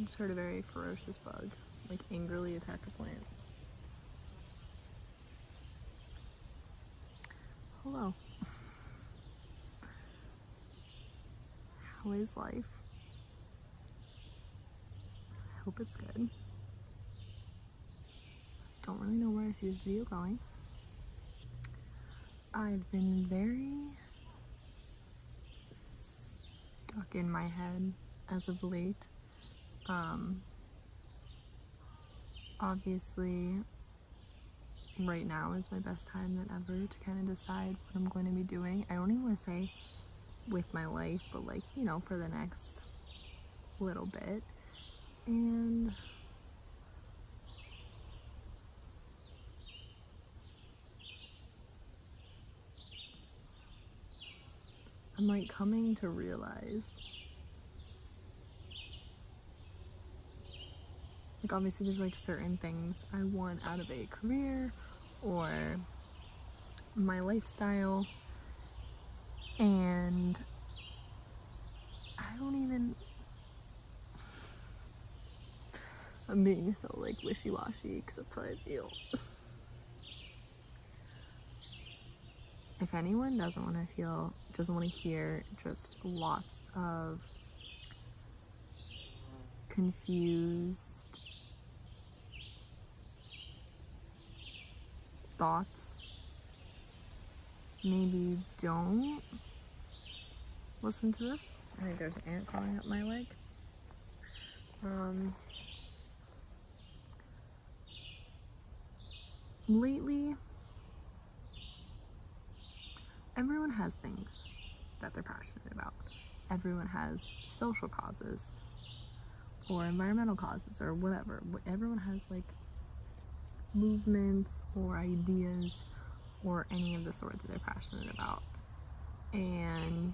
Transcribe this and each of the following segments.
I just heard a very ferocious bug, like, angrily attack a plant. Hello. How is life? I hope it's good. Don't really know where I see this video going. I've been very stuck in my head as of late. Obviously, right now is my best time than ever to kind of decide what I'm going to be doing. I don't even want to say with my life, but like, you know, for the next little bit. And I'm like coming to realize, like, obviously there's like certain things I want out of a career or my lifestyle, and I don't even, I'm being so like wishy-washy because that's how I feel. If anyone doesn't want to hear just lots of confused thoughts, maybe don't listen to this. I think there's an ant crawling up my leg. Lately, everyone has things that they're passionate about. Everyone has social causes or environmental causes or whatever. Everyone has like movements or ideas or any of the sort that they're passionate about. And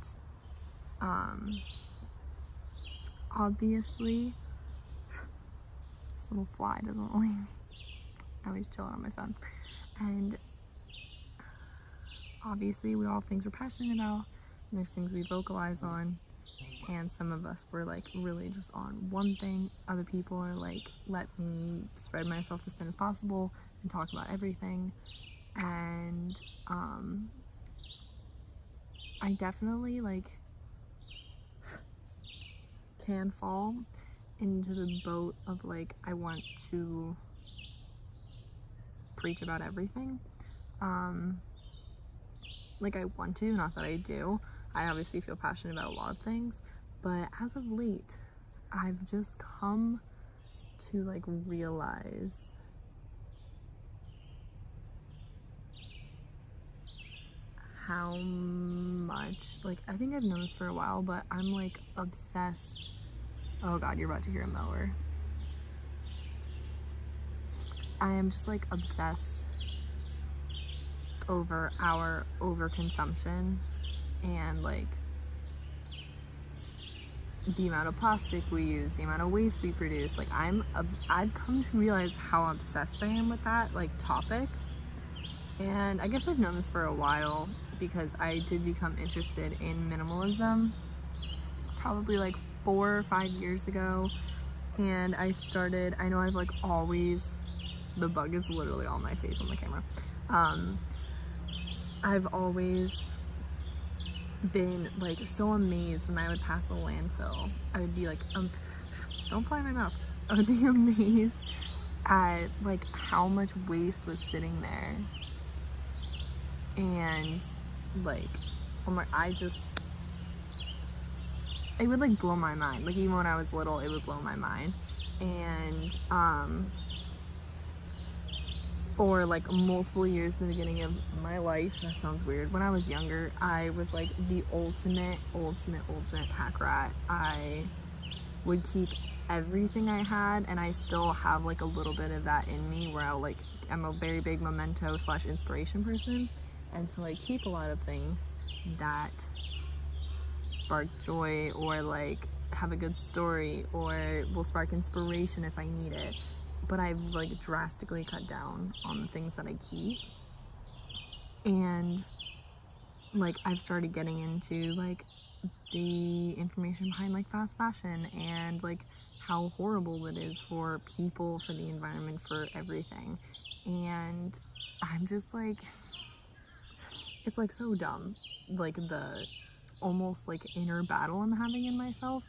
obviously, this little fly doesn't leave me. Now he's chilling on my phone. And obviously we all have things we're passionate about, and there's things we vocalize on, and some of us were like really just on one thing. Other people are like, let me spread myself as thin as possible and talk about everything. And I definitely like can fall into the boat of like, I want to preach about everything. Like, I want to, not that I do. I obviously feel passionate about a lot of things, but as of late, I've just come to like realize how much, like, I think I've known this for a while, but I'm like obsessed. Oh God, you're about to hear a mower. I am just like obsessed over our overconsumption and like the amount of plastic we use, the amount of waste we produce. Like, I've come to realize how obsessed I am with that like topic. And I guess I've known this for a while because I did become interested in minimalism probably like 4 or 5 years ago. And I know I've like always, the bug is literally on my face on the camera. I've always been like so amazed when I would pass a landfill. I would be like, don't fly in my mouth. I would be amazed at like how much waste was sitting there. And like, I'm like, it would like blow my mind. Like, even when I was little, it would blow my mind. And for like multiple years in the beginning of my life, that sounds weird, when I was younger, I was like the ultimate pack rat. I would keep everything I had, and I still have like a little bit of that in me where I'm a very big memento / inspiration person, and so I keep a lot of things that spark joy or like have a good story or will spark inspiration if I need it. But I've like drastically cut down on the things that I keep. And like, I've started getting into like the information behind like fast fashion and like how horrible it is for people, for the environment, for everything. And I'm just like, it's like so dumb, like the almost like inner battle I'm having in myself,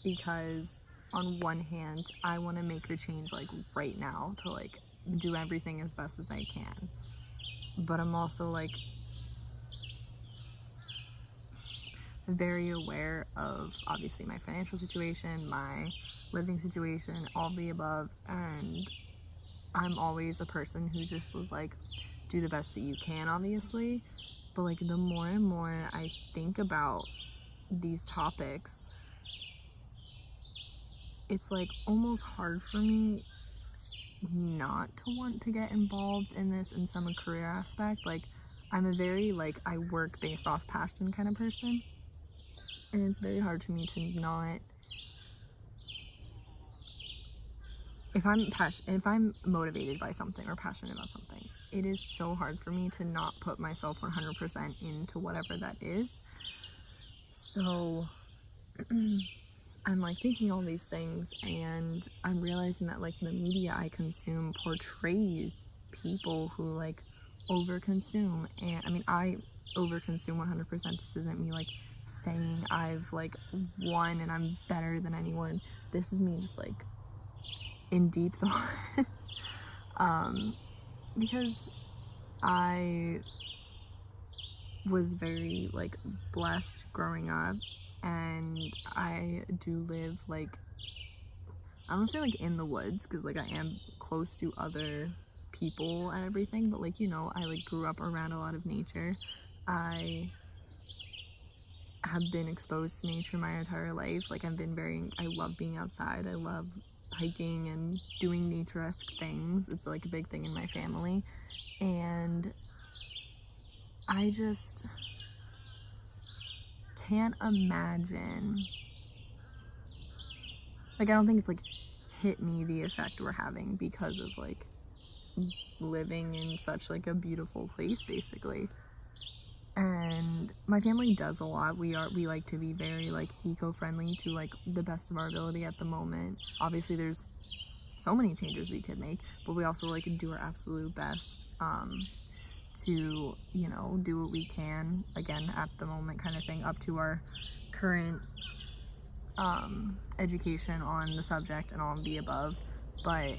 because on one hand I want to make the change like right now to like do everything as best as I can, but I'm also like very aware of obviously my financial situation, my living situation, all the above, and I'm always a person who just was like, do the best that you can, obviously. But like the more and more I think about these topics, it's like almost hard for me not to want to get involved in this in some career aspect. Like I'm a very like I work based off passion kind of person, and it's very hard for me to not, if I'm motivated by something or passionate about something, it is so hard for me to not put myself 100% into whatever that is. So I'm like thinking all these things, and I'm realizing that like the media I consume portrays people who like overconsume. And I mean, I overconsume 100%. This isn't me like saying I've like won and I'm better than anyone. This is me just like in deep thought. Because I was very like blessed growing up, and I do live like, I don't say like in the woods, because like I am close to other people and everything, but like, you know, I like grew up around a lot of nature. I have been exposed to nature my entire life. Like I love being outside. I love hiking and doing nature-esque things. It's like a big thing in my family, and I just can't imagine, like I don't think it's like hit me the effect we're having because of like living in such like a beautiful place basically. And my family does a lot. We like to be very like eco-friendly to like the best of our ability at the moment. Obviously there's so many changes we could make, but we also like do our absolute best to, you know, do what we can, again at the moment kind of thing, up to our current education on the subject and all of the above. But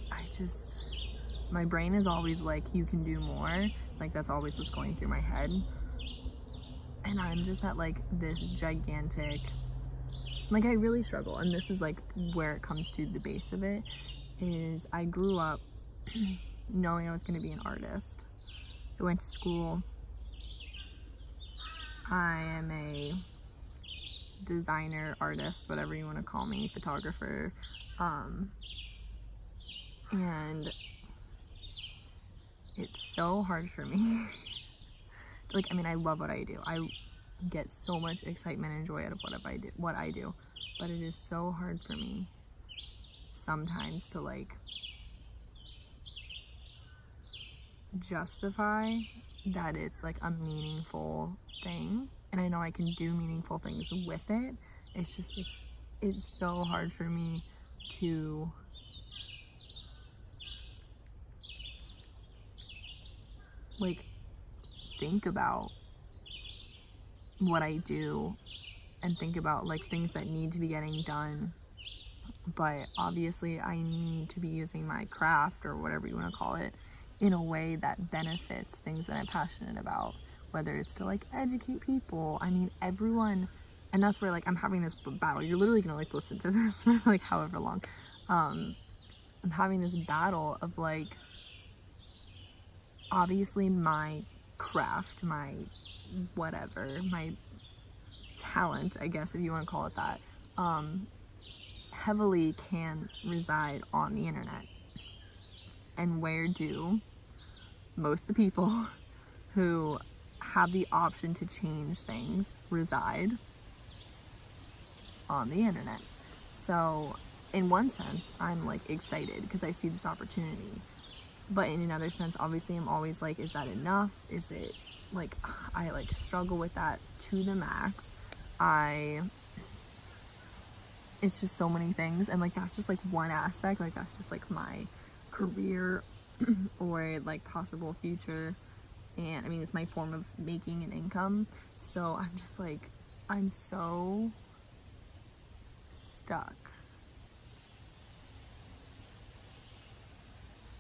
my brain is always like, you can do more. Like that's always what's going through my head. And I'm just at like this gigantic, like I really struggle, and this is like where it comes to the base of it, is I grew up knowing I was going to be an artist. I went to school. I am a designer, artist, whatever you want to call me, photographer, and it's so hard for me. Like, I mean, I love what I do. I get so much excitement and joy out of what I do, but it is so hard for me sometimes to like justify that it's like a meaningful thing. And I know I can do meaningful things with it. It's just, it's so hard for me to like think about what I do and think about like things that need to be getting done, but obviously I need to be using my craft or whatever you want to call it in a way that benefits things that I'm passionate about, whether it's to like educate people. I mean, everyone, and that's where like I'm having this battle. You're literally gonna like listen to this for like however long. I'm having this battle of like, obviously my craft, my whatever, my talent, I guess if you want to call it that, heavily can reside on the internet. And where do most of the people who have the option to change things reside? On the internet. So in one sense, I'm like excited because I see this opportunity. But in another sense, obviously I'm always like, is that enough? Is it like, I like struggle with that to the max. it's just so many things, and like that's just like one aspect, like that's just like my career or like possible future, and I mean it's my form of making an income. So I'm just like, I'm so stuck.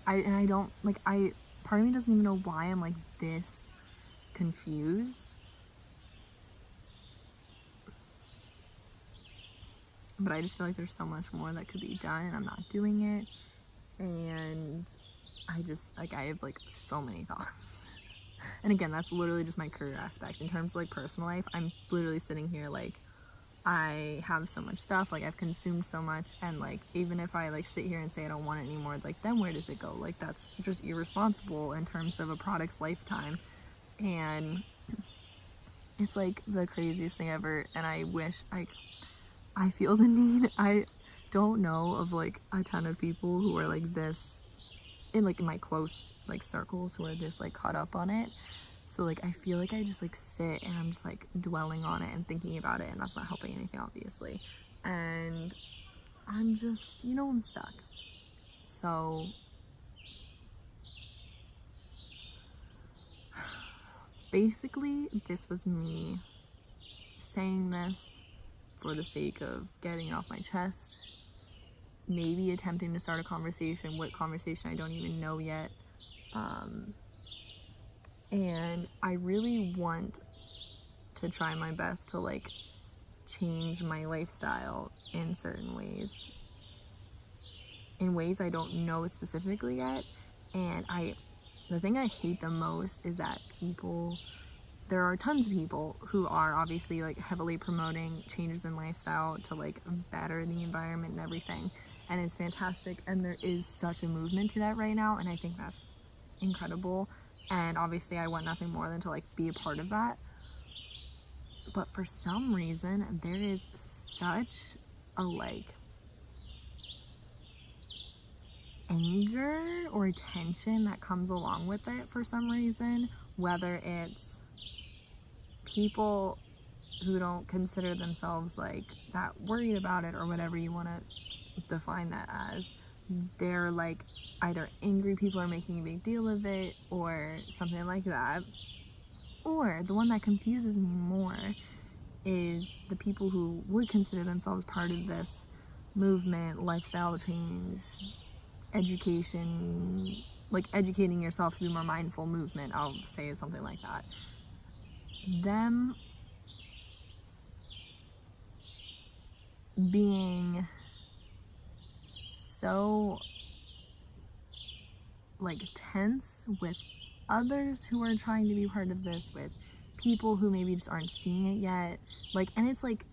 I don't like, part of me doesn't even know why I'm like this confused, but I just feel like there's so much more that could be done and I'm not doing it. And I just like, I have like so many thoughts. And again, that's literally just my career aspect. In terms of like personal life, I'm literally sitting here like, I have so much stuff, like I've consumed so much, and like even if I like sit here and say I don't want it anymore, like then where does it go? Like that's just irresponsible in terms of a product's lifetime. And it's like the craziest thing ever, and I wish I feel the need. I don't know of like a ton of people who are like this in like my close like circles who are this like caught up on it. So like I feel like I just like sit and I'm just like dwelling on it and thinking about it, and that's not helping anything, obviously. And I'm just, you know, I'm stuck. So basically this was me saying this for the sake of getting it off my chest, maybe attempting to start a conversation. What conversation I don't even know yet. And I really want to try my best to like change my lifestyle in certain ways, in ways I don't know specifically yet. And the thing I hate the most is that there are tons of people who are obviously like heavily promoting changes in lifestyle to like better the environment and everything, and it's fantastic, and there is such a movement to that right now, and I think that's incredible. And obviously I want nothing more than to like be a part of that. But for some reason there is such a like anger or tension that comes along with it for some reason, whether it's people who don't consider themselves like that worried about it or whatever you want to define that as. They're like either angry people are making a big deal of it or something like that. Or the one that confuses me more is the people who would consider themselves part of this movement, lifestyle change, education, like educating yourself to be more mindful movement, I'll say something like that. Them being so like tense with others who are trying to be part of this, with people who maybe just aren't seeing it yet, like, and it's like,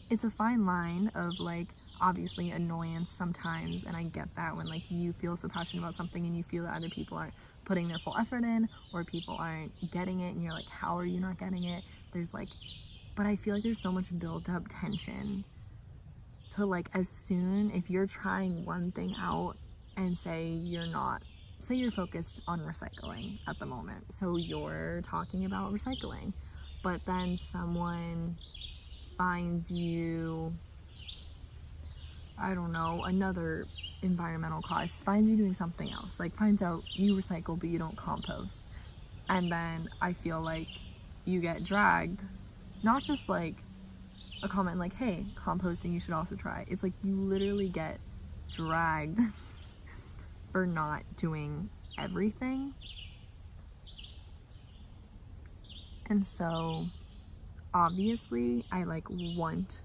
it's a fine line of like obviously annoyance sometimes, and I get that when like you feel so passionate about something and you feel that other people aren't putting their full effort in, or people aren't getting it and you're like, how are you not getting it? There's like, but I feel like there's so much built up tension to like, as soon if you're trying one thing out and say you're focused on recycling at the moment, so you're talking about recycling, but then someone finds you, I don't know, another environmental cause, finds you doing something else, like finds out you recycle but you don't compost, and then I feel like you get dragged, not just like a comment like, hey, composting you should also try. It's like you literally get dragged for not doing everything. And so obviously I like want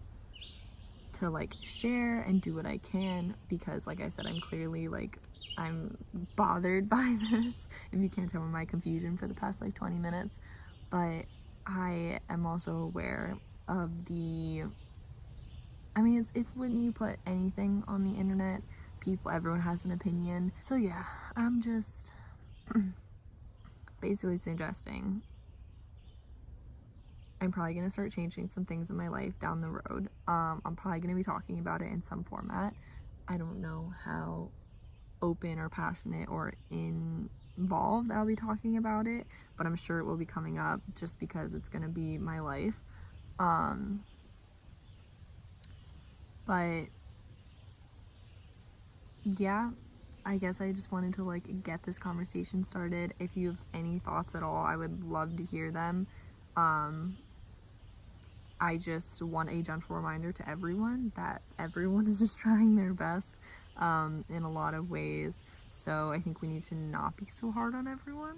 to like share and do what I can, because like I said, I'm clearly like, I'm bothered by this, if you can't tell from my confusion for the past like 20 minutes. But I am also aware of I mean, it's when you put anything on the internet, everyone has an opinion. So yeah, I'm just basically suggesting I'm probably going to start changing some things in my life down the road. I'm probably going to be talking about it in some format. I don't know how open or passionate or involved I'll be talking about it, but I'm sure it will be coming up just because it's going to be my life. But yeah, I guess I just wanted to like get this conversation started. If you have any thoughts at all, I would love to hear them. I just want a gentle reminder to everyone that everyone is just trying their best in a lot of ways. So I think we need to not be so hard on everyone.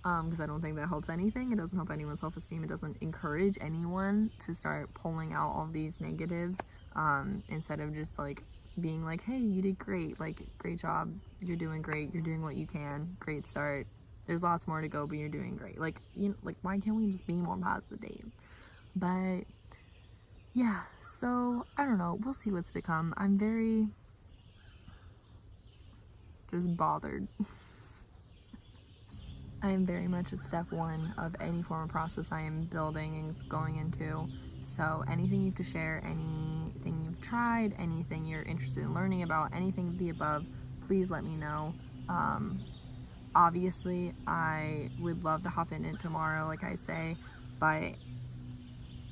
Because I don't think that helps anything. It doesn't help anyone's self-esteem. It doesn't encourage anyone to start pulling out all these negatives, instead of just like being like, hey, you did great, like, great job, you're doing great, you're doing what you can, great start, there's lots more to go, but you're doing great. Like, you know, like, why can't we just be more positive? But yeah, so I don't know, we'll see what's to come. I'm very just bothered. I am very much at step one of any form of process I am building and going into. So anything you have to share, anything you've tried, anything you're interested in learning about, anything of the above, please let me know. Obviously, I would love to hop in it tomorrow, like I say, but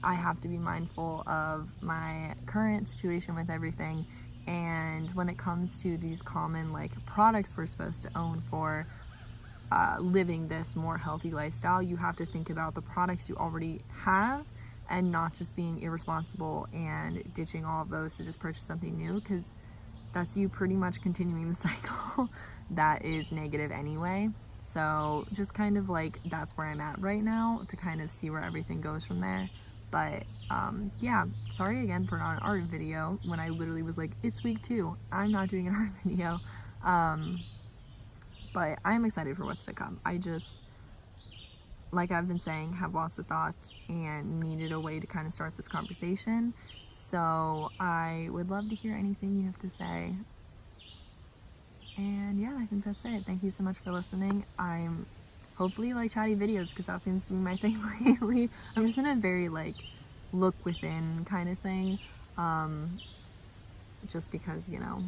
I have to be mindful of my current situation with everything. And when it comes to these common like products we're supposed to own for living this more healthy lifestyle, you have to think about the products you already have and not just being irresponsible and ditching all of those to just purchase something new, because that's you pretty much continuing the cycle that is negative anyway. So just kind of like, that's where I'm at right now, to kind of see where everything goes from there. But yeah, sorry again for not an art video when I literally was like, it's week 2, I'm not doing an art video. But I'm excited for what's to come. I just, like I've been saying, have lots of thoughts and needed a way to kind of start this conversation. So I would love to hear anything you have to say. And yeah, I think that's it. Thank you so much for listening. I'm hopefully you like chatty videos, because that seems to be my thing lately. I'm just in a very like look within kind of thing. Just because, you know,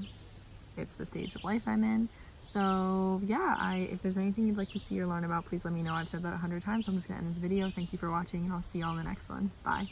it's the stage of life I'm in. So yeah, if there's anything you'd like to see or learn about, please let me know. I've said that 100 times, so I'm just gonna end this video. Thank you for watching, and I'll see you all in the next one. Bye.